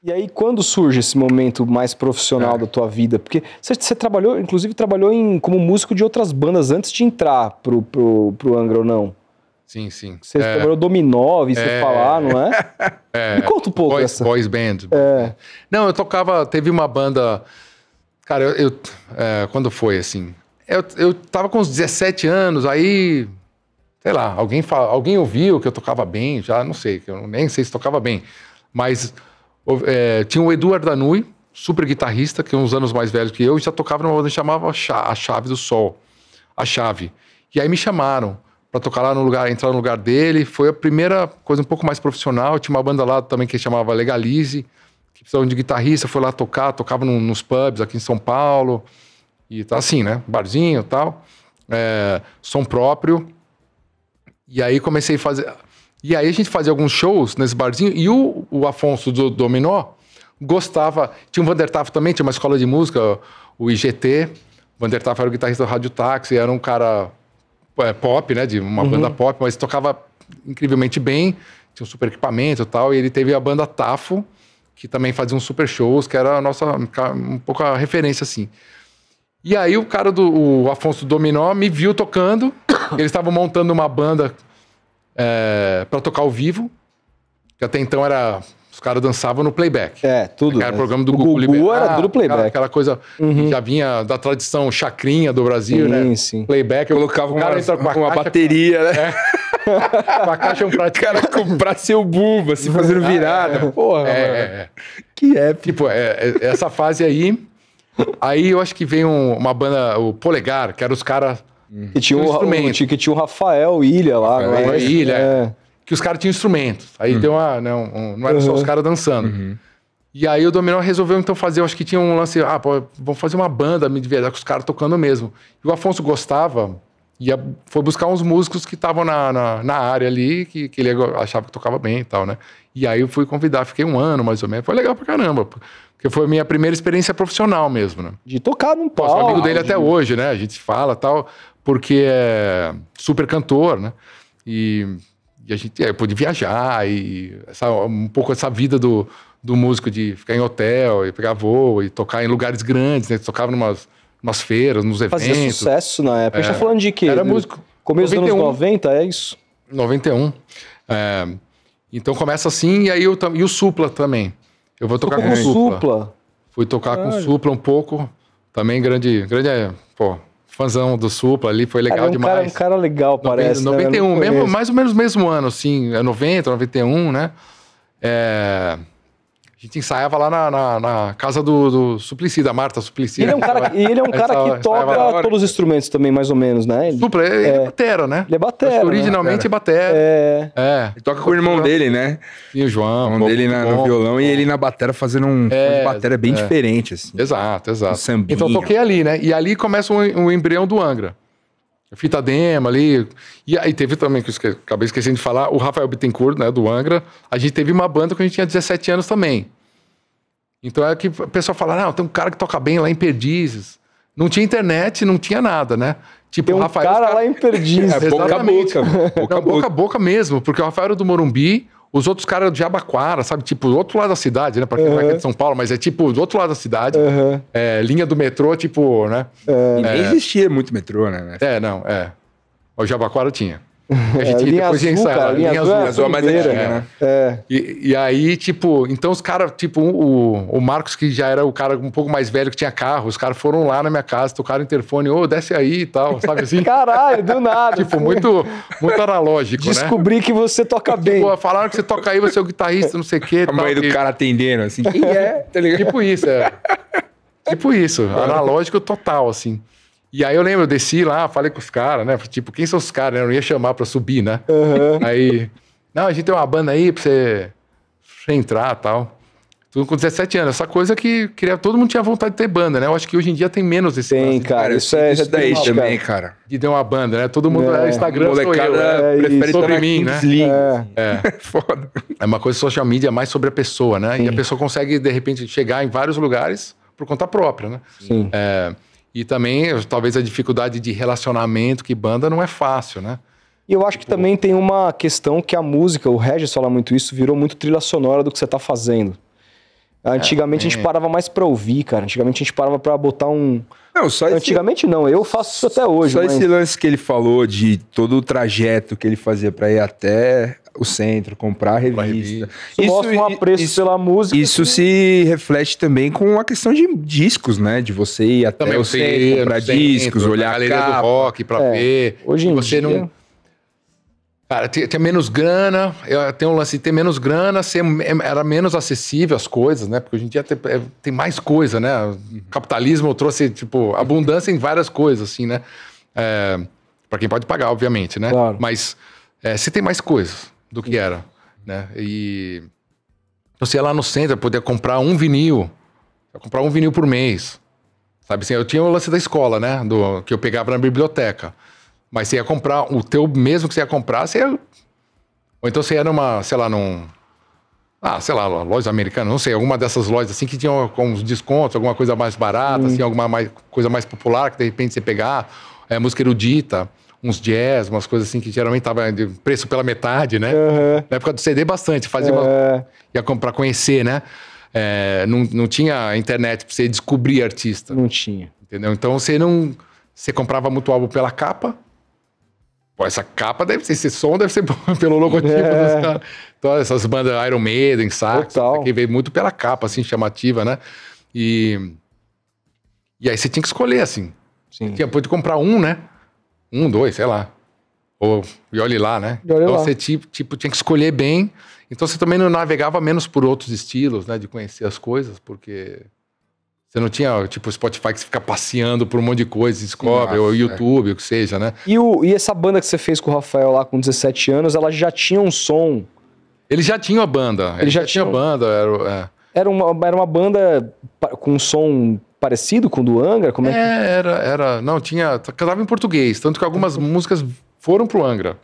E aí, quando surge esse momento mais profissional da tua vida? Porque você trabalhou, inclusive trabalhou como músico de outras bandas antes de entrar pro Angra ou não? Sim, sim. Você trabalhou Dominó, vi você falar, não é? Me conta um pouco dessa. Boys Band. Não, eu tocava, teve uma banda... Cara, quando foi, assim? Eu tava com uns 17 anos, aí... Sei lá, alguém ouviu que eu tocava bem, já não sei, que eu nem sei se tocava bem. Mas tinha o Edu Ardanui, super guitarrista, que é uns anos mais velho que eu, e já tocava numa banda que chamava A Chave do Sol. A Chave. E aí me chamaram pra tocar lá no lugar, entrar no lugar dele. Foi a primeira coisa um pouco mais profissional. Tinha uma banda lá também que chamava Legalize, que precisava de guitarrista, foi lá tocar, tocava nos pubs aqui em São Paulo. E tá assim, né? Barzinho e tal. Som próprio. E aí comecei a fazer... E aí a gente fazia alguns shows nesse barzinho. E o Afonso do Dominó gostava... Tinha o Vander Tafo também, tinha uma escola de música, o IGT. O Vander Tafo era o guitarrista do Rádio Táxi, era um cara pop, né? De uma banda pop, mas tocava incrivelmente bem. Tinha um super equipamento e tal. E ele teve a banda Tafo, que também fazia uns super shows, que era a nossa... um pouco a referência, assim. E aí o Afonso do Dominó me viu tocando. Eles estavam montando uma banda pra tocar ao vivo. Que até então os caras dançavam no playback. Tudo. Era o programa do Gugu era tudo playback. Aquela coisa que já vinha da tradição chacrinha do Brasil, né? Sim. Playback. Eu colocava uma bateria, né? Com a caixa o cara comprar seu bumbo, assim, fazendo virada. Porra, mano. Que épico. Tipo, essa fase aí... Aí eu acho que veio uma banda, o Polegar, que eram os caras... Que tinha o Rafael Ilha lá. Que os caras tinham instrumentos. Aí deu não era só os caras dançando. E aí o Dominó resolveu então fazer, eu acho que tinha um lance, vamos fazer uma banda de verdade, com os caras tocando mesmo. E o Afonso gostava, foi buscar uns músicos que estavam na área ali, que ele achava que tocava bem e tal, né? E aí eu fui convidar, fiquei 1 ano mais ou menos, foi legal pra caramba, porque foi a minha primeira experiência profissional mesmo, né? De tocar num palco. Sou amigo dele até hoje, né? A gente fala e tal, porque é super cantor, né? E a gente pôde viajar e um pouco essa vida do músico de ficar em hotel e pegar voo e tocar em lugares grandes, né? Tocava numas feiras, nos eventos. Fazia sucesso na época. A gente tá falando de quê? Era músico. Começo dos anos 90, é isso? 91. Então começa assim, e aí e o Supla também. Eu vou tocar com o Supla. Fui tocar com o Supla um pouco. Também grande fãzão do Supla ali, foi legal demais. Um cara legal, parece. 91, né? Mais ou menos mesmo ano, assim, 90, 91, né? A gente ensaiava lá na casa do Suplicy, da Marta Suplicy. Ele é um cara que toca todos os instrumentos também, mais ou menos, né? Supla, ele é batera, né? Ele é batera. Originalmente é batera. Ele toca com o irmão dele, né? E o João. O irmão dele no violão e ele na batera fazendo um de batera bem diferente, assim. Exato. Um então eu toquei ali, né? E ali começa o embrião do Angra. Fita demo ali. E aí teve também, que eu acabei esquecendo de falar, o Rafael Bittencourt, né, do Angra. A gente teve uma banda quando a gente tinha 17 anos também. Então é que o pessoal fala, não, tem um cara que toca bem lá em Perdizes. Não tinha internet, não tinha nada, né? Tipo, tem um Rafael, cara lá em Perdizes. Boca a boca. Boca a boca mesmo, porque o Rafael era do Morumbi, os outros caras de Jabaquara, sabe? Tipo, do outro lado da cidade, né? Pra quem não é de São Paulo, mas é tipo do outro lado da cidade. Linha do metrô, tipo, né? E nem existia muito metrô, né? O Jabaquara tinha. A gente depois de ensaiar. Linha azul mais antiga, né? E aí, tipo, então os caras, tipo, o Marcos, que já era o cara um pouco mais velho, que tinha carro, os caras foram lá na minha casa, tocaram o interfone, desce aí e tal, sabe assim? Caralho, do nada. Tipo, muito analógico, Descobri que você toca bem. Tipo, falaram que você toca aí, você é o guitarrista, não sei o quê. A mãe do cara atendendo, assim, quem é? Tá ligado? Tipo isso, Tipo isso, analógico total, assim. E aí eu lembro, eu desci lá, falei com os caras, né? Tipo, quem são os caras, né? Eu não ia chamar pra subir, né? Aí, não, a gente tem uma banda aí pra você entrar e tal. Tudo com 17 anos. Essa coisa que todo mundo tinha vontade de ter banda, né? Eu acho que hoje em dia tem menos esse Tem, cara. Isso daí também, cara. De ter uma banda, né? Todo mundo Instagram, molecada prefere sobre mim, né? Foda. É uma coisa social media mais sobre a pessoa, né? Sim. E a pessoa consegue, de repente, chegar em vários lugares por conta própria, né? Sim. E também, talvez, a dificuldade de relacionamento, que banda não é fácil, né? E eu acho que também tem uma questão que a música, o Regis fala muito isso, virou muito trilha sonora do que você tá fazendo. Antigamente a gente parava mais pra ouvir, cara. Antigamente a gente parava pra botar um... Não, só Antigamente não, eu faço isso até hoje. Só mas... esse lance que ele falou de todo o trajeto que ele fazia pra ir até o centro, comprar a revista. Isso mostra um apreço pela música. Isso se reflete também com a questão de discos, né? De você ir até também o centro, comprar discos, olhar a galeria capa. do rock pra ver. Hoje em você dia... não... Cara, tinha menos grana, tem um lance de ter menos grana, era menos acessível as coisas, né? Porque hoje em dia tem mais coisa, né? O capitalismo trouxe, tipo, abundância em várias coisas, assim, né? Para quem pode pagar, obviamente, né? Claro. Mas você tem mais coisas do que era, né? E você ia lá no centro, poder comprar um vinil por mês, sabe? Assim, eu tinha o lance da escola, né? Que eu pegava na biblioteca. Mas você ia comprar, o teu mesmo que você ia comprar, você ia... Ou então você ia numa, sei lá, sei lá, loja americana, não sei, alguma dessas lojas assim que tinham com uns descontos, alguma coisa mais barata, assim, alguma coisa mais popular que de repente você pegar, música erudita, uns jazz, umas coisas assim que geralmente tava de preço pela metade, né? Na época do CD bastante, fazia ia comprar, conhecer, né? Não tinha internet pra você descobrir artista. Não tinha. Entendeu? Então você comprava muito álbum pela capa. Pô, essa capa deve ser, esse som deve ser pelo logotipo dos caras. Então, essas bandas Iron Maiden, Sax, que veio muito pela capa, assim, chamativa, né? E aí você tinha que escolher, assim. Sim. Pode comprar um, né? 1, 2, sei lá. E olhe lá, né? Então você tinha que escolher bem. Então você também não navegava menos por outros estilos, né? De conhecer as coisas, porque... Você não tinha, tipo, o Spotify que você fica passeando por um monte de coisa, descobre, ou YouTube, o que seja, né? E essa banda que você fez com o Rafael lá com 17 anos, ela já tinha um som... Ele já tinha a banda. Ele já tinha banda. Era uma banda com um som parecido com o do Angra? Como é que... Era. Não, cantava em português, tanto que algumas músicas foram pro Angra.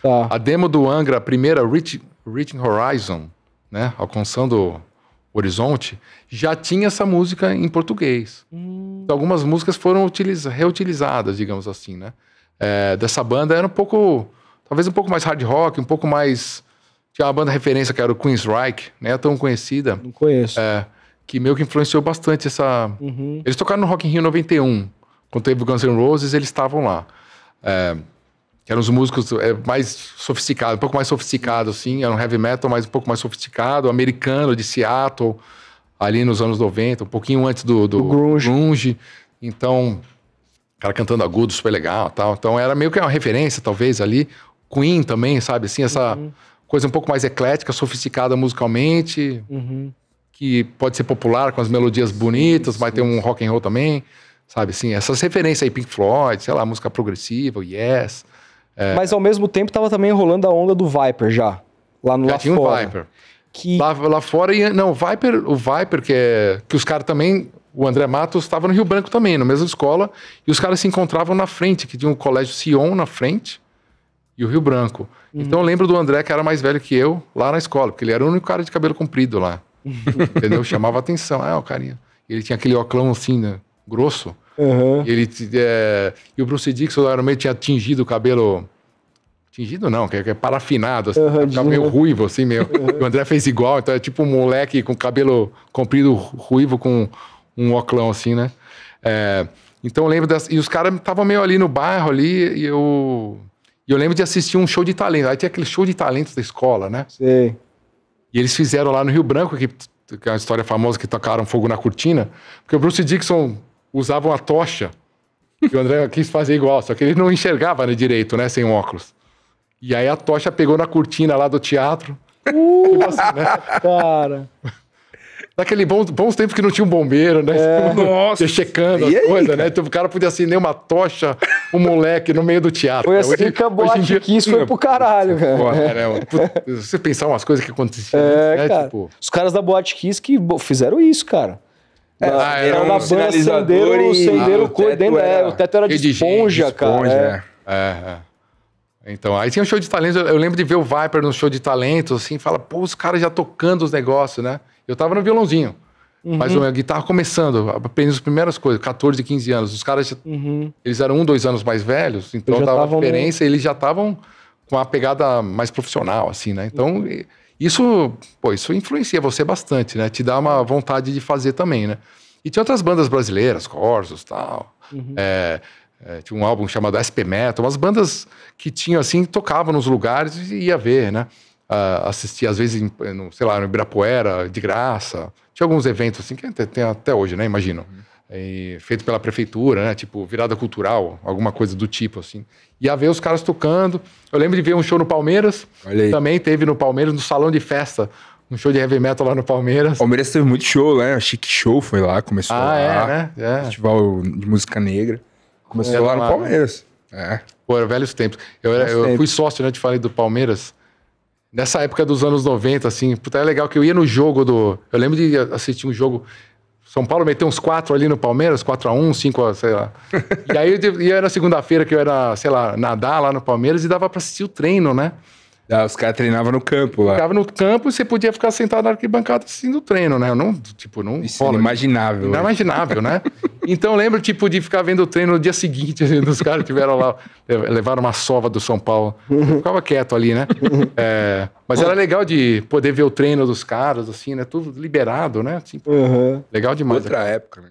Tá. A demo do Angra, a primeira, Reaching Horizon, né? Alcançando Horizonte, já tinha essa música em português. Então, algumas músicas foram reutilizadas, digamos assim, né? Dessa banda era talvez um pouco mais hard rock, um pouco mais... Tinha uma banda referência que era o Queensryche, né? Tão conhecida. Não conheço. Que meio que influenciou bastante essa... Eles tocaram no Rock in Rio 91. Quando teve o Guns N' Roses, eles estavam lá. Que eram os músicos mais sofisticados, um pouco mais sofisticados, assim. Era um heavy metal, mas um pouco mais sofisticado. Americano, de Seattle, ali nos anos 90. Um pouquinho antes do grunge. Então, o cara cantando agudo, super legal, tal. Então, era meio que uma referência, talvez, ali. Queen também, sabe? Assim, essa coisa um pouco mais eclética, sofisticada musicalmente. Que pode ser popular, com as melodias bonitas, vai ter um rock and roll também. Sabe, assim, essas referências aí, Pink Floyd, sei lá, música progressiva, Yes... Mas ao mesmo tempo tava também rolando a onda do Viper já. Lá tinha fora. Um Viper. Lá fora ia... Não, o Viper que os caras também... O André Matos estava no Rio Branco também, na mesma escola. E os caras se encontravam na frente, que tinha um colégio Sion na frente e o Rio Branco. Então eu lembro do André, que era mais velho que eu, lá na escola. Porque ele era o único cara de cabelo comprido lá. Entendeu? Chamava atenção. O carinha. Ele tinha aquele óculos assim, né, grosso. E o Bruce Dickinson era meio tinha tingido o cabelo. Tingido não, que é parafinado, assim, ficava meio ruivo, assim, meio. O André fez igual, então é tipo um moleque com cabelo comprido, ruivo, com um óculos assim, né? Então eu lembro e os caras estavam meio ali no bairro ali, e eu lembro de assistir um show de talento. Aí tinha aquele show de talentos da escola, né? Sei. E eles fizeram lá no Rio Branco, que é uma história famosa, que tocaram fogo na cortina, porque o Bruce Dickinson usava uma tocha e o André quis fazer igual, só que ele não enxergava, né, direito, né, sem óculos. E aí a tocha pegou na cortina lá do teatro. Tipo assim, né? Cara. Daquele bons tempos que não tinha um bombeiro, né? Nossa. Checando as coisas, né? Então o cara podia acender uma tocha, um moleque no meio do teatro. Foi assim que a Boate Kiss foi pro caralho, cara. Se você pensar umas coisas que aconteciam, né? Cara. Tipo... Os caras da Boate Kiss que fizeram isso, cara. Era na banda acenderam o coisa dentro, o teto era de esponja, cara. Então, aí tinha um show de talentos, eu lembro de ver o Viper no show de talentos, assim, fala, pô, os caras já tocando os negócios, né? Eu tava no violãozinho, mas a guitarra começando, aprendendo as primeiras coisas, 14, 15 anos. Os caras, eles eram 1, 2 anos mais velhos, então dava diferença, eles já estavam com uma pegada mais profissional, assim, né? Então, Isso, pô, isso influencia você bastante, né? Te dá uma vontade de fazer também, né? E tinha outras bandas brasileiras, Corsos e tal. Tinha um álbum chamado SP Metal, umas bandas que tinham, assim, tocavam nos lugares e ia ver, né? Assistia, às vezes, sei lá, no Ibirapuera, de graça. Tinha alguns eventos, assim, que tem até hoje, né? Imagino. Feito pela prefeitura, né? Tipo, virada cultural, alguma coisa do tipo, assim. Ia ver os caras tocando. Eu lembro de ver um show no Palmeiras. Também teve no Palmeiras, no salão de festa. Um show de heavy metal lá no Palmeiras. O Palmeiras teve muito show, né? O Chique Show foi lá, começou lá. Né? Festival de música negra. Começou lá no Palmeiras. Pô, era velhos tempos. Eu fui sócio, né? Te falei do Palmeiras. Nessa época dos anos 90, assim. Puta, é legal que eu ia no jogo do... Eu lembro de assistir um jogo... São Paulo meteu uns 4 ali no Palmeiras, 4-1, 5, sei lá. E aí eu ia na segunda-feira que eu era, sei lá, nadar lá no Palmeiras e dava pra assistir o treino, né? Os caras treinavam no campo lá. Ficava no campo e você podia ficar sentado na arquibancada assistindo o treino, né? Não Isso é inimaginável. Inimaginável, né? Então eu lembro, tipo, de ficar vendo o treino no dia seguinte, assim, os caras tiveram lá, levaram uma sova do São Paulo. Eu ficava quieto ali, né? Mas era legal de poder ver o treino dos caras, assim, né? Tudo liberado, né? Assim, legal demais. Outra época, né?